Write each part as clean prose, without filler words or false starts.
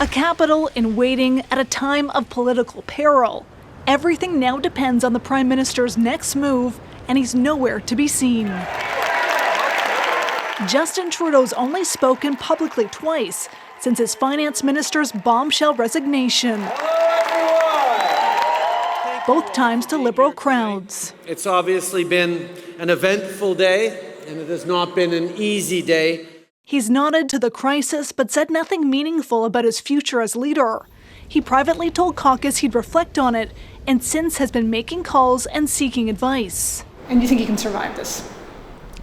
A capital in waiting at a time of political peril. Everything now depends on the Prime Minister's next move, and he's nowhere to be seen. Justin Trudeau's only spoken publicly twice since his finance minister's bombshell resignation. Both times to Liberal crowds. It's obviously been an eventful day, and it has not been an easy day. He's nodded to the crisis, but said nothing meaningful about his future as leader. He privately told caucus he'd reflect on it, and since has been making calls and seeking advice. And you think he can survive this?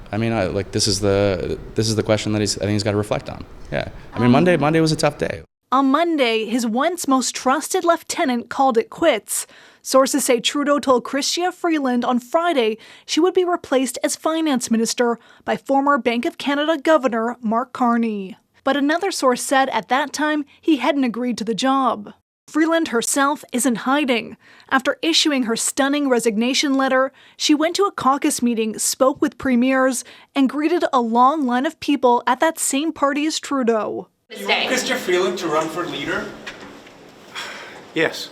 I mean, this is the question that I think he's got to reflect on. Yeah, I mean, Monday was a tough day. On Monday, his once most trusted lieutenant called it quits. Sources say Trudeau told Chrystia Freeland on Friday she would be replaced as finance minister by former Bank of Canada Governor Mark Carney. But another source said at that time he hadn't agreed to the job. Freeland herself isn't hiding. After issuing her stunning resignation letter, she went to a caucus meeting, spoke with premiers, and greeted a long line of people at that same party as Trudeau. You want Chrystia Freeland to run for leader? Yes.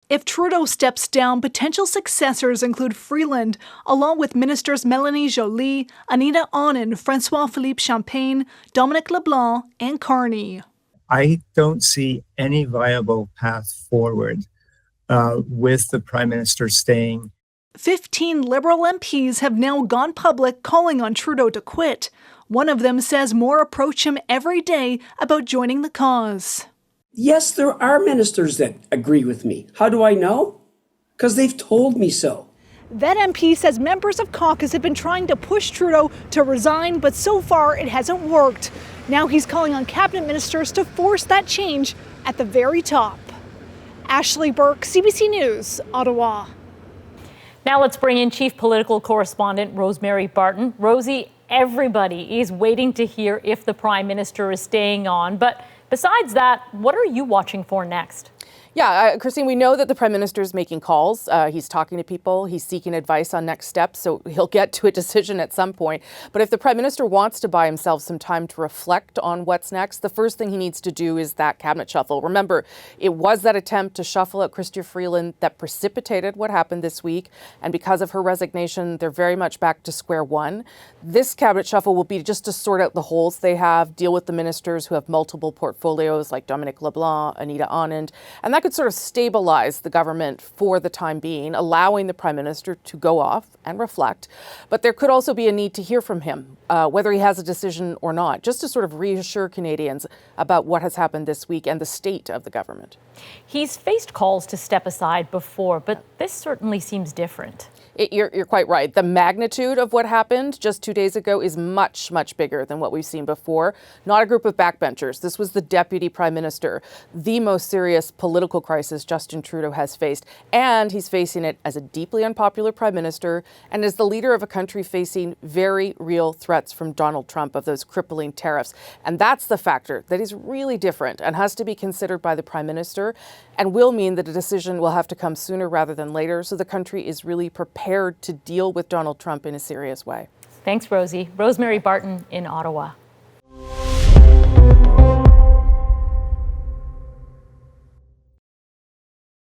If Trudeau steps down, potential successors include Freeland, along with ministers Mélanie Joly, Anita, Anand, François-Philippe Champagne, Dominic, LeBlanc, and Carney. I don't see any viable path forward with the Prime Minister staying. 15 Liberal MPs have now gone public calling on Trudeau to quit. One of them says more approach him every day about joining the cause. Yes, there are ministers that agree with me. How do I know? Because they've told me so. That MP says members of caucus have been trying to push Trudeau to resign, but so far it hasn't worked. Now he's calling on cabinet ministers to force that change at the very top. Ashley Burke, CBC News, Ottawa. Now let's bring in Chief Political Correspondent Rosemary Barton. Rosie, everybody is waiting to hear if the Prime Minister is staying on. But besides that, what are you watching for next? Yeah, Christine, we know that the Prime Minister is making calls. He's talking to people. He's seeking advice on next steps. So he'll get to a decision at some point. But if the Prime Minister wants to buy himself some time to reflect on what's next, the first thing he needs to do is that cabinet shuffle. Remember, it was that attempt to shuffle out Chrystia Freeland that precipitated what happened this week. And because of her resignation, they're very much back to square one. This cabinet shuffle will be just to sort out the holes they have, deal with the ministers who have multiple portfolios like Dominic, LeBlanc, Anita, Anand. And that could sort of stabilize the government for the time being, allowing the Prime Minister to go off and reflect. But there could also be a need to hear from him, whether he has a decision or not, just to sort of reassure Canadians about what has happened this week and the state of the government. He's faced calls to step aside before, but this certainly seems different. You're quite right. The magnitude of what happened just 2 days ago is much, much bigger than what we've seen before. Not a group of backbenchers. This was the Deputy Prime Minister, the most serious political crisis Justin Trudeau has faced. And he's facing it as a deeply unpopular Prime Minister and as the leader of a country facing very real threats from Donald Trump of those crippling tariffs. And that's the factor that is really different and has to be considered by the Prime Minister and will mean that a decision will have to come sooner rather than later. So the country is really prepared to deal with Donald Trump in a serious way. Thanks, Rosie. Rosemary Barton in Ottawa.